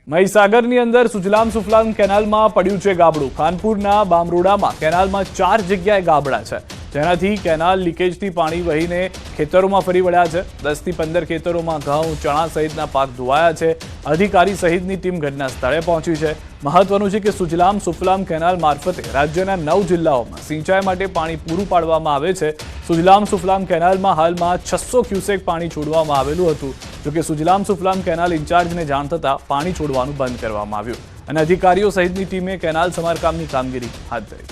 મહીસાગરની અંદર સુજલામ સુફલામ કેનાલમાં પડ્યું છે ગાબડું। ખાનપુરના બામરોડામાં કેનાલમાં 4 જગ્યાએ ગાબડા છે, જેનાથી કેનાલ લીકેજથી પાણી વહીને ખેતરોમાં ફરી વળ્યા છે। 10 થી 15 ખેતરોમાં ઘઉં, ચણા સહિતના પાક ધોવાયા છે। અધિકારી સહિતની ટીમ ઘટના સ્થળે પહોંચી છે। મહત્વનું છે કે સુજલામ સુફલામ કેનાલ મારફતે રાજ્યના 9 જિલ્લાઓમાં સિંચાઈ માટે પાણી પૂરું પાડવામાં આવે છે। સુજલામ સુફલામ કેનાલમાં હાલમાં 600 ક્યુસેક પાણી છોડવામાં આવેલું હતું, જોકે સુજલામ સુફલામ કેનાલ ઇન્ચાર્જને જાણ થતાં પાણી છોડવાનું બંધ કરવામાં આવ્યું અને અધિકારીઓ સહિતની ટીમે કેનાલ સમારકામની કામગીરી હાથ ધરી।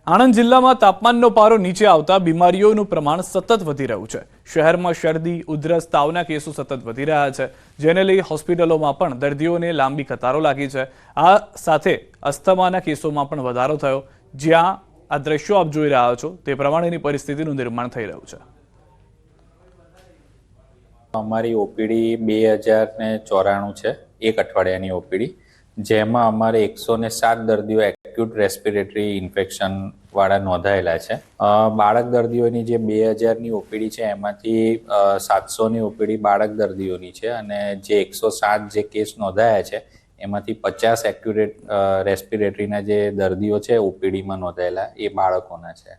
આણંદ જિલ્લામાં તાપમાનનો પારો નીચે આવતા બીમારીઓનું પ્રમાણ સતત વધી રહ્યું છે। શહેરમાં શરદી, ઉધરસ, તાવના કેસો સતત વધી રહ્યા છે, જેને લઈ હોસ્પિટલોમાં પણ દર્દીઓને લાંબી કતારો લાગી છે। આ સાથે અસ્થમાના કેસોમાં પણ વધારો થયો। જ્યાં આ દ્રશ્યો આપ જોઈ રહ્યા છો તે પ્રમાણેની પરિસ્થિતિનું નિર્માણ થઈ રહ્યું છે। અમારી ઓપીડી 2094 છે, એક અઠવાડિયાની ઓપીડી, જેમાં અમારે 107 દર્દીઓ એક્યુટ રેસ્પિરેટરી ઇન્ફેક્શન વાળા નોંધાયેલા છે। બાળક દર્દીઓની જે 2000ની ઓપીડી છે એમાંથી 700ની ઓપીડી બાળક દર્દીઓની છે અને જે 107 જે કેસ નોંધાયા છે એમાંથી 50 એક્યુરેટ રેસ્પિરેટરીના જે દર્દીઓ છે ઓપીડીમાં નોંધાયેલા એ બાળકોના છે।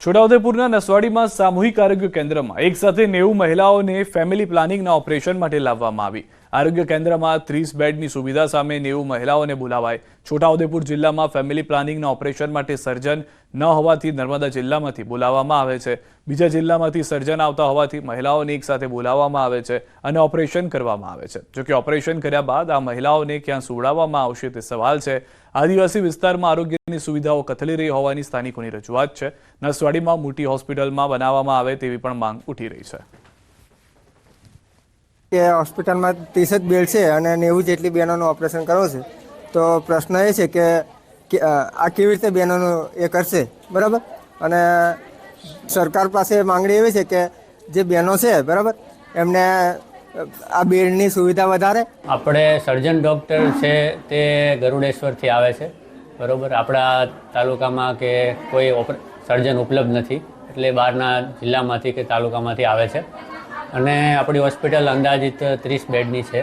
છોટાઉદેપુરના નસવાડીમાં સામૂહિક આરોગ્ય કેન્દ્રમાં એક સાથે 90 મહિલાઓને ફેમિલી પ્લાનિંગના ઓપરેશન માટે લાવવામાં આવી। આરોગ્ય કેન્દ્રમાં 30 બેડની સુવિધા સામે 90 મહિલાઓને બોલાવાઈ। છોટાઉદેપુર જિલ્લામાં ફેમિલી પ્લાનિંગના ઓપરેશન માટે સર્જન ન હોવાથી નર્મદા જિલ્લામાંથી બોલાવવામાં આવે છે। બીજા જિલ્લામાંથી સર્જન આવતા હોવાથી મહિલાઓને એક સાથે બોલાવવામાં આવે છે અને ઓપરેશન કરવામાં આવે છે। જોકે ઓપરેશન કર્યા બાદ આ મહિલાઓને ક્યાં સુવડાવવામાં આવશે તે સવાલ છે। આદિવાસી વિસ્તારમાં આરોગ્યની સુવિધાઓ કથળી રહી હોવાની સ્થાનિકોની રજૂઆત છે। નસવાડીમાં મોટી હોસ્પિટલમાં બનાવવામાં આવે તેવી પણ માંગ ઉઠી રહી છે કે હોસ્પિટલમાં 30 જ બેડ છે અને 90 જેટલી બહેનોનું ઓપરેશન કરવું છે, તો પ્રશ્ન એ છે કે આ કેવી રીતે બહેનોનું એ કરશે, બરાબર? અને સરકાર પાસે માંગણી એવી છે કે જે બહેનો છે, બરાબર, એમને આ બેડની સુવિધા વધારે। આપણે સર્જન ડૉક્ટર છે તે ગરુડેશ્વરથી આવે છે, બરાબર। આપણા તાલુકામાં કે કોઈ સર્જન ઉપલબ્ધ નથી, એટલે બહારના જિલ્લામાંથી કે તાલુકામાંથી આવે છે અને આપણી હોસ્પિટલ અંદાજિત 30 બેડની છે,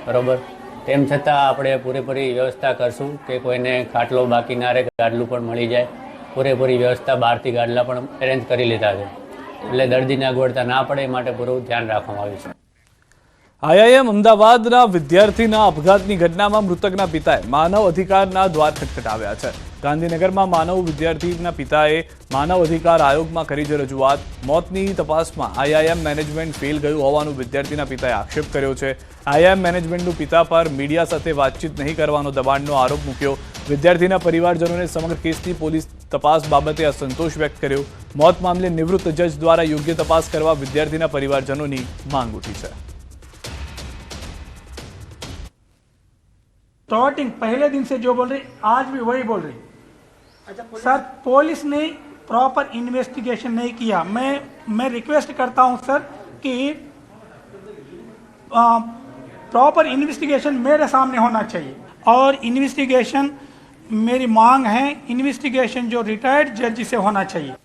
બરાબર। તેમ છતાં આપણે પૂરેપૂરી વ્યવસ્થા કરશું કે કોઈને ખાટલો બાકી ના રહે, ગાડલું પણ મળી જાય। પૂરેપૂરી વ્યવસ્થા બહારથી ગાડલા પણ એરેન્જ કરી લીધા છે, એટલે દર્દીને અગવડતા ના પડે એ માટે પૂરું ધ્યાન રાખવામાં આવ્યું છે। આઈઆઈએમ અમદાવાદના વિદ્યાર્થીના અપઘાતની ઘટનામાં મૃતકના પિતાએ માનવ અધિકારના દ્વાર ખટખટાવ્યા છે। ગાંધીનગરમાં માનવ વિદ્યાર્થીના પિતાએ માનવ અધિકાર આયોગમાં કરી છે રજૂઆત। મોતની તપાસમાં આઈઆઈએમ મેનેજમેન્ટ ફેલ ગયું હોવાનું વિદ્યાર્થીના પિતાએ આક્ષેપ કર્યો છે। આઈઆઈએમ મેનેજમેન્ટનું પિતા પર મીડિયા સાથે વાતચીત નહીં કરવાનો દબાણનો આરોપ મૂક્યો। વિદ્યાર્થીના પરિવારજનોને સમગ્ર કેસની પોલીસ તપાસ બાબતે અસંતોષ વ્યક્ત કર્યો। મોત મામલે નિવૃત્ત જજ દ્વારા યોગ્ય તપાસ કરવા વિદ્યાર્થીના પરિવારજનોની માંગ ઉઠી છે। स्टार्टिंग पहले दिन से जो बोल रही आज भी वही बोल रही। सर पुलिस ने प्रॉपर इन्वेस्टिगेशन नहीं किया। मैं रिक्वेस्ट करता हूं सर कि प्रॉपर इन्वेस्टिगेशन मेरे सामने होना चाहिए और इन्वेस्टिगेशन मेरी मांग है, इन्वेस्टिगेशन जो रिटायर्ड जज से होना चाहिए।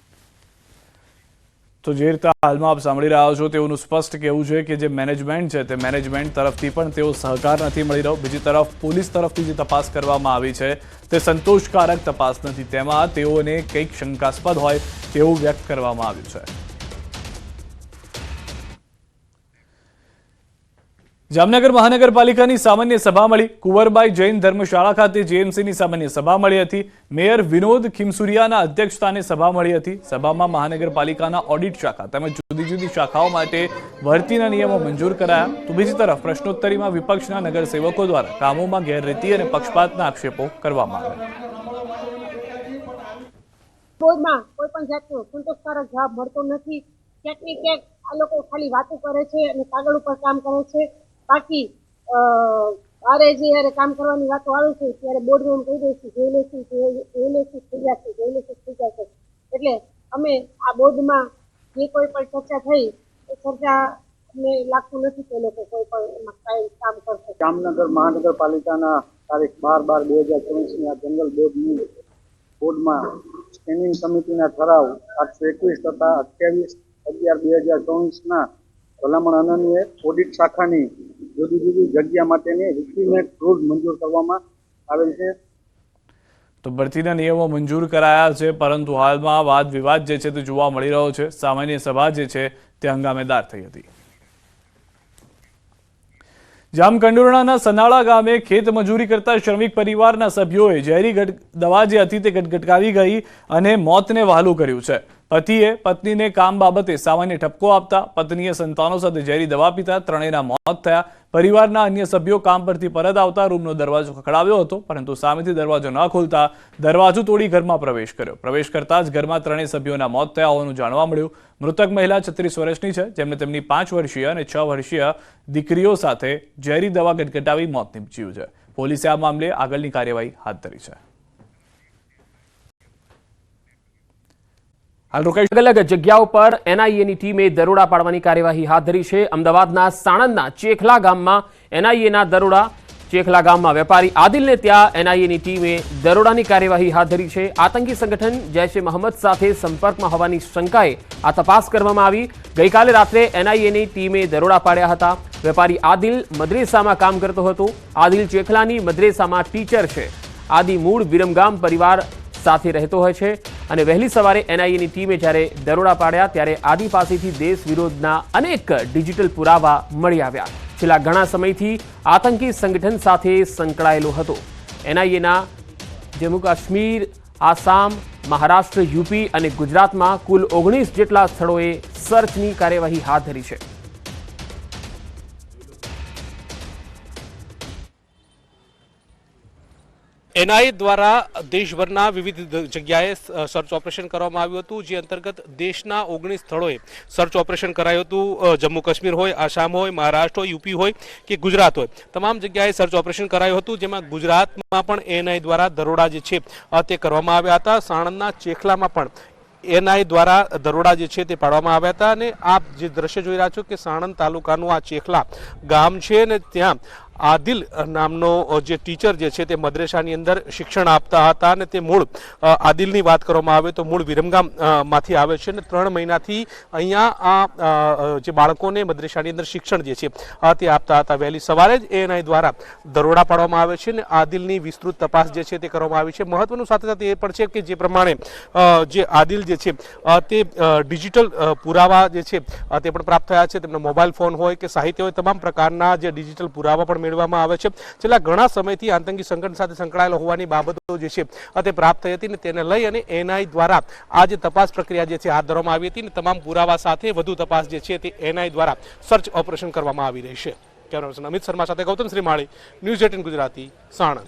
તો જે રીતે હાલમાં આપ સાંભળી રહ્યા છો તેઓનું સ્પષ્ટ કહેવું છે કે જે મેનેજમેન્ટ છે તે મેનેજમેન્ટ તરફથી પણ તેઓ સહકાર નથી મળી રહ્યો। બીજી તરફ પોલીસ તરફથી જે તપાસ કરવામાં આવી છે તે સંતોષકારક તપાસ નથી, તેમાં તેઓને કંઈક શંકાસ્પદ હોય તેવું વ્યક્ત કરવામાં આવ્યું છે। જામનગર મહાનગરપાલિકાની સામાન્ય સભા મળી। કુંવરબાઈ જૈન ધર્મશાળા ખાતે જેએમસીની સામાન્ય સભા મળી હતી। મેયર વિનોદ ખીમસુરિયાના અધ્યક્ષસ્થાને સભા મળી હતી। સભામાં મહાનગરપાલિકાના ઓડિટ શાખા તેમજ જુદી જુદી શાખાઓ માટે ભરતીના નિયમો મંજૂર કરાયા। તો બીજી તરફ પ્રશ્નોત્તરીમાં વિપક્ષના નગરસેવકો દ્વારા કામોમાં ગેરરીતિ અને પક્ષપાતના આક્ષેપો કરવામાં આવ્યા। બોર્ડમાં કોઈ પણ જાતનો સંતોષકારક જવાબ મળતો નથી। ક્યાંક ને ક્યાંક આ લોકો ખાલી વાતો કરે છે અને કાગળ ઉપર કામ કરે છે, બાકી આરે જ્યારે કામ કરવાની વાતો આવે છે ત્યારે બોર્ડમાં કહી દઈશું જોઈ લેશું થઈ જશે। એટલે અમે આ બોર્ડમાં જે કોઈ પણ ચર્ચા થઈ એ ચર્ચા અમને લાગતું નથી કે લોકો કોઈ પણ એમાં કામ કરશે। જામનગર મહાનગરપાલિકાના તારીખ 12/12/2024 આ જનરલ બોર્ડની બોર્ડમાં સ્ટેન્ડિંગ સમિતિના ઠરાવ 821 તથા 28/11/2024ના ભલામણ અન્વયે ઓડિટ શાખાની જુદી જુદી જગ્યા માટેની એસ્ટિમેટ રૂલ મંજૂર કરવામાં આવેલ છે। તો ભરતીના નિયમો મંજૂર કરાયા છે, પરંતુ હાલમાં વાદ વિવાદ જે છે તે જોવા મળી રહ્યો છે। સામાન્ય સભા જે છે તે હંગામેદાર થઈ હતી। જામકંડોરણાના સનાળા ગામે ખેત મજૂરી કરતા શ્રમિક પરિવારના સભ્યોએ ઝેરી દવા જે હતી તે ગટગટાવી ગઈ અને મોતને વહાલું કર્યું છે। પતિએ પત્નીને કામ બાબતે સામાન્ય ઠપકો આપતા પત્નીએ સંતાનો સાથે ઝેરી દવા પીતા ત્રણેયના મોત થયા। પરિવારના અન્ય સભ્યો કામ પરથી પરત આવતા રૂમનો દરવાજો ખખડાવ્યો હતો, પરંતુ સામેથી દરવાજો ન ખોલતા દરવાજો તોડી ઘરમાં પ્રવેશ કર્યો। પ્રવેશ કરતા જ ઘરમાં ત્રણેય સભ્યોના મોત થયા હોવાનું જાણવા મળ્યું। મૃતક મહિલા 36 વર્ષની છે, જેમને તેમની 5 વર્ષીય અને 6 વર્ષીય દીકરીઓ સાથે ઝેરી દવા ગટગટાવી મોત નીપજ્યું છે। પોલીસે આ મામલે આગળની કાર્યવાહી હાથ ધરી છે। અલગ અલગ જગ્યાઓ પર એનઆઈએની ટીમે દરોડા પાડવાની કાર્યવાહી હાથ ધરી છે। અમદાવાદના સાણંદના ચેખલા ગામમાં એનઆઈએના દરોડા। ચેખલા ગામમાં વેપારી આદિલને ત્યાં એનઆઈએની ટીમે દરોડાની કાર્યવાહી હાથ ધરી છે। આતંકી સંગઠન જૈશ એ મોહમ્મદ સાથે સંપર્કમાં હોવાની શંકાએ આ તપાસ કરવામાં આવી। ગઈકાલે રાત્રે એનઆઈએની ટીમે દરોડા પાડ્યા હતા। વેપારી આદિલ મદ્રેસામાં કામ કરતો હતો। આદિલ ચેખલાની મદ્રેસામાં ટીચર છે। આદિ મૂળ વિરમગામ પરિવાર સાથે રહેતો હોય છે અને વહેલી સવારે એનઆઈએની ટીમે જ્યારે દરોડા પાડ્યા ત્યારે આદિ પાસેથી દેશ વિરોધના અનેક ડિજિટલ પુરાવા મળી આવ્યા। છેલ્લા ઘણા સમયથી આતંકી સંગઠન સાથે સંકળાયેલો હતો। એનઆઈએના જમ્મુ કાશ્મીર, આસામ, મહારાષ્ટ્ર, યુપી અને ગુજરાતમાં કુલ 19 જેટલા સ્થળોએ સર્ચની કાર્યવાહી હાથ ધરી છે। એનઆઈએ દ્વારા દેશભરના વિવિધ જગ્યાએ સર્ચ ઓપરેશન કરવામાં આવ્યું હતું, જે અંતર્ગત દેશના 19 સ્થળોએ સર્ચ ઓપરેશન કરાયું હતું। જમ્મુ કાશ્મીર હોય, આસામ હોય, મહારાષ્ટ્ર હોય, યુપી હોય કે ગુજરાત હોય, તમામ જગ્યાએ સર્ચ ઓપરેશન કરાયું હતું, જેમાં ગુજરાતમાં પણ એનઆઈ દ્વારા દરોડા જે છે તે કરવામાં આવ્યા હતા। સાણંદના ચેખલામાં પણ એનઆઈ દ્વારા દરોડા જે છે તે પાડવામાં આવ્યા હતા। અને આપ જે દ્રશ્ય જોઈ રહ્યા છો કે સાણંદ તાલુકાનું આ ચેખલા ગામ છે ને ત્યાં આદિલ નામનો જે ટીચર જે છે તે મદ્રેસાની અંદર શિક્ષણ આપતા હતા અને તે મૂળ આદિલની વાત કરવામાં આવે તો મૂળ વિરમગામ માંથી આવે છે અને 3 મહિનાથી અહીંયા આ જે બાળકોને મદ્રેસાની અંદર શિક્ષણ જે છે તે આપતા હતા। વહેલી સવારે જ એનઆઈ દ્વારા દરોડા પાડવામાં આવે છે અને આદિલની વિસ્તૃત તપાસ જે છે તે કરવામાં આવી છે। મહત્વનું સાથે સાથે એ પણ છે કે જે પ્રમાણે જે આદિલ જે છે તે ડિજિટલ પુરાવા જે છે તે પણ પ્રાપ્ત થયા છે। તેમનો મોબાઈલ ફોન હોય કે સાહિત્ય હોય, તમામ પ્રકારના જે ડિજિટલ પુરાવા પણ મેળવવામાં આવે છે। છેલ્લા ઘણા સમયથી આતંકી સંગઠન સાથે સંકળાયેલો હોવાની બાબતો જે છે તે પ્રાપ્ત થઈ હતી ને તેને લઈ અને એનઆઈ દ્વારા આ જે તપાસ પ્રક્રિયા જે છે હાથ ધરવામાં આવી હતી ને તમામ પુરાવા સાથે વધુ તપાસ જે છે તે એનઆઈ દ્વારા સર્ચ ઓપરેશન કરવામાં આવી રહી છે। કેમેરામેન અમિત શર્મા સાથે ગૌતમ શ્રીમાળી, ન્યૂઝ 18 ગુજરાતી, સાણંદ।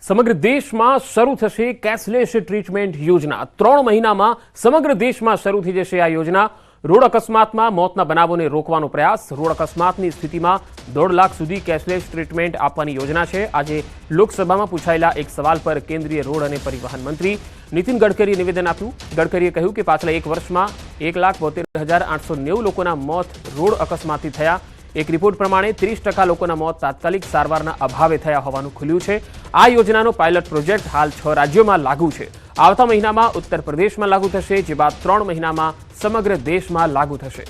સમગ્ર દેશમાં શરૂ થશે કેશલેસ ટ્રીટમેન્ટ યોજના। 3 મહિનામાં સમગ્ર દેશમાં શરૂ થઈ જશે આ યોજના। રોડ અકસ્માતમાં મોતના બનાવોને રોકવાનો પ્રયાસ। રોડ અકસ્માતની સ્થિતિમાં 1.5 લાખ સુધી કેશલેસ ટ્રીટમેન્ટ આપવાની યોજના છે। આજે લોકસભામાં પૂછાયેલા એક સવાલ પર કેન્દ્રીય રોડ અને પરિવહન મંત્રી નીતિન ગડકરીએ નિવેદન આપ્યું। ગડકરીએ કહ્યું કે પાછલા એક વર્ષમાં 1,72,890 લોકોના મોત રોડ અકસ્માતથી થયા। એક રિપોર્ટ પ્રમાણે 30% લોકોના મોત તાત્કાલિક સારવારના અભાવે થયા હોવાનું ખુલ્યું છે। આ યોજનાનો પાયલટ પ્રોજેક્ટ હાલ 6 રાજ્યોમાં લાગુ છે। આવતા મહિનામાં ઉત્તર પ્રદેશમાં લાગુ થશે, જે બાદ 3 મહિનામાં સમગ્ર દેશમાં લાગુ થશે।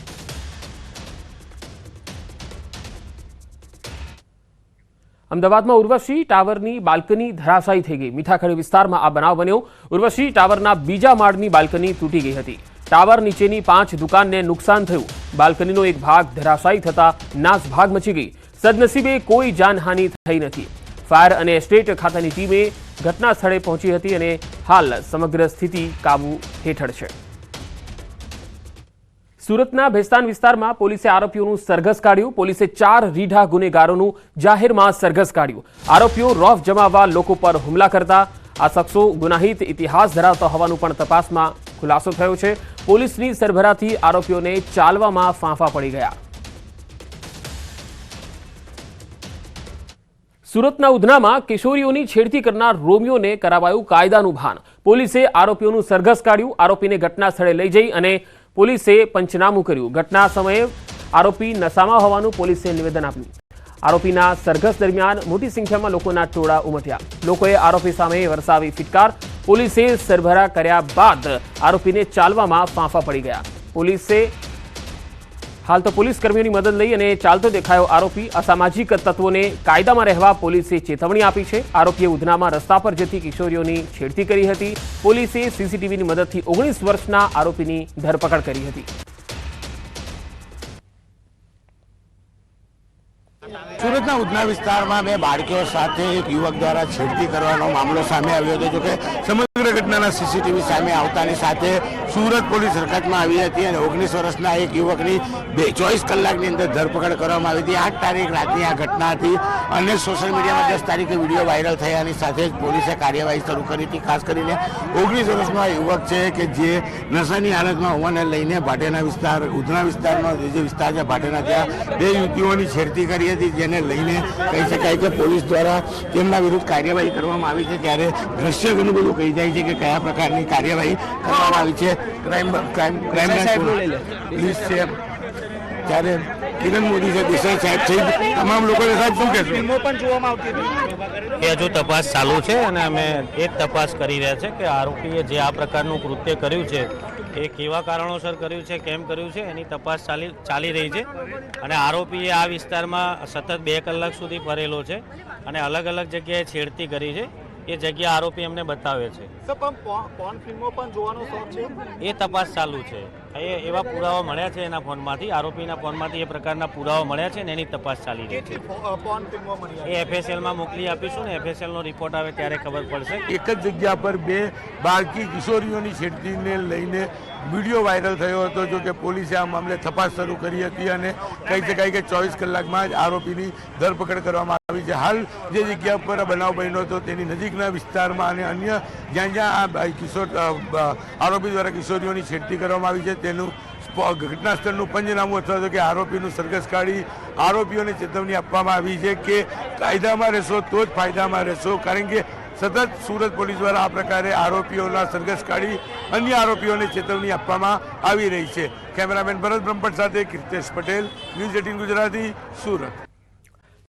અમદાવાદમાં ઉર્વશી ટાવરની બાલ્કની ધરાશાયી થઈ ગઈ। મીઠાખડી વિસ્તારમાં આ બનાવ બન્યો। ઉર્વશી ટાવરના બીજા માળની બાલ્કની તૂટી ગઈ હતી। ટાવર નીચેની 5 દુકાનને નુકસાન થયું। બાલ્કનીનો એક ભાગ ધરાશાયી થતા નાસભાગ મચી ગઈ। સદનસીબે કોઈ જાનહાનિ થઈ નથી। ફાયર અને એસ્ટેટ ખાતાની ટીમે ઘટના સ્થળે પહોંચી હતી અને હાલ સમગ્ર સ્થિતિ કાબુ હેઠળ છે। સુરતના ભેસ્તાન વિસ્તારમાં પોલીસે આરોપીઓનું સરઘસ કાઢ્યું। પોલીસે 4 રીઢા ગુનેગારોનું જાહેરમાં સરઘસ કાઢ્યું। આરોપીઓ રોફ જમાવવા લોકો પર હુમલા કરતા। આ શખ્સો ગુનાહિત ઇતિહાસ ધરાવતા હોવાનું પણ તપાસમાં ખુલાસો થયો છે। પોલીસની સરભરાથી આરોપીઓને ચાલવામાં ફાંફા પડી ગયા। સુરતના ઉધનામાં કિશોરીઓની છેડતી કરનાર રોમિયોને કરાવાયું કાયદાનું ભાન। પોલીસે આરોપીઓનું સરઘસ કાઢ્યું। આરોપીને ઘટના સ્થળે લઈ જઈ અને પોલીસે પંચનામું કર્યું। ઘટના સમયે આરોપી નશામાં હોવાનું પોલીસે નિવેદન આપ્યું। આરોપીના સરઘસ દરમિયાન મોટી સંખ્યામાં લોકોના ટોળા ઉમટ્યા. લોકોએ આરોપી સામે વરસાવી ફિટકાર. પોલીસે સરભરા કર્યા બાદ આરોપીને ચાલવામાં ફાંફા પડી ગયા. હાલ તો પોલીસ કર્મીઓની મદદ લઈ અને ચાલતો દેખાયો આરોપી. અસામાજિક તત્વોને કાયદામાં રહેવા પોલીસે ચેતવણી આપી છે. આરોપીએ ઉધનામાં રસ્તા પર જતી કિશોરીઓની છેડતી કરી હતી. પોલીસે સીસીટીવીની મદદથી 19 વર્ષના આરોપીની ધરપકડ કરી હતી. સુરતના ઉધના વિસ્તારમાં બે બાળકીઓ સાથે એક યુવક દ્વારા છેડતી કરવાનો મામલો સામે આવ્યો હતો. જોકે સમગ્ર ઘટનાના સીસીટીવી સામે આવતાની સાથે સુરત પોલીસ હરકતમાં આવી હતી અને 19 વર્ષના એક યુવકની 24 કલાકની અંદર ધરપકડ કરવામાં આવી હતી. 8 તારીખ રાતની આ ઘટના હતી અને સોશિયલ મીડિયામાં 10 તારીખે વિડીયો વાયરલ થયાની સાથે જ પોલીસે કાર્યવાહી શરૂ કરી હતી. ખાસ કરીને 19 વર્ષનો આ યુવક છે કે જે નશાની હાલતમાં હોવાને લઈને ભાટેના વિસ્તાર ઉધના વિસ્તારનો જે વિસ્તાર છે ભાટેના ત્યાં બે યુવતીઓની છેડતી કરી હતી, જેને લઈને કહી શકાય કે પોલીસ દ્વારા તેમના વિરુદ્ધ કાર્યવાહી કરવામાં આવી છે. ત્યારે દ્રશ્ય ઘણું બધું કહી જાય છે કે કયા પ્રકારની કાર્યવાહી કરવામાં આવી છે. ક્રાઇમ પોલીસ છે, ત્યારે કિરણ મોદી છે, દેસાઈ સાહેબ છે, તમામ લોકોને સાહેબ શું કહેશો? એ હજુ તપાસ ચાલુ છે અને અમે એ જ તપાસ કરી રહ્યા છે કે આરોપીએ જે આ પ્રકારનું કૃત્ય કર્યું છે એ કેવા કારણોસર કર્યું છે, કેમ કર્યું છે, એની તપાસ ચાલી રહી છે. અને આરોપીએ આ વિસ્તારમાં સતત 2 કલાક સુધી ફરેલો છે અને અલગ અલગ જગ્યાએ છેડતી કરી છે. એ જગ્યા આરોપી અમને બતાવે છે. એ તપાસ ચાલુ છે. એવા પુરાવા મળ્યા છે એના ફોનમાંથી, આરોપીના ફોનમાંથી એ પ્રકારના પુરાવા મળ્યા છે ને એની તપાસ ચાલી રહી છે. એ FSLમાં મોકલી આપીશું ને FSLનો રિપોર્ટ આવે ત્યારે ખબર પડશે. એક જ જગ્યા પર બે બાળકી કિશોરીઓની છેડતીને લઈને વિડીયો વાયરલ થયો હતો. જો કે પોલીસે આ મામલે તપાસ શરૂ કરી હતી અને કહી શકાય કે 24 કલાકમાં જ આરોપીની ધરપકડ કરવામાં આવી છે. હાલ જે જગ્યા પર બનાવ બન્યો હતો તેની નજીકના વિસ્તારમાં અને અન્ય જ્યાં જ્યાં આ કિશોર આરોપી દ્વારા કિશોરીઓની છેડતી કરવામાં આવી છે તેનું ઘટના સ્થળનું પંચનામું અથવા તો કે આરોપીનું સરઘસ કાઢી આરોપીઓને ચેતવણી આપવામાં આવી છે કે કાયદામાં રહેશો તો જ ફાયદામાં રહેશો. કારણ કે સતત સુરત પોલીસ દ્વારા આ પ્રકારે આરોપીઓના સરઘસ કાઢી અન્ય આરોપીઓને ચેતવણી આપવામાં આવી રહી છે. કેમેરામેન ભરત બ્રહ્મભટ્ટ સાથે કીર્તેશ પટેલ, ન્યૂઝ 18 ગુજરાતી, સુરત.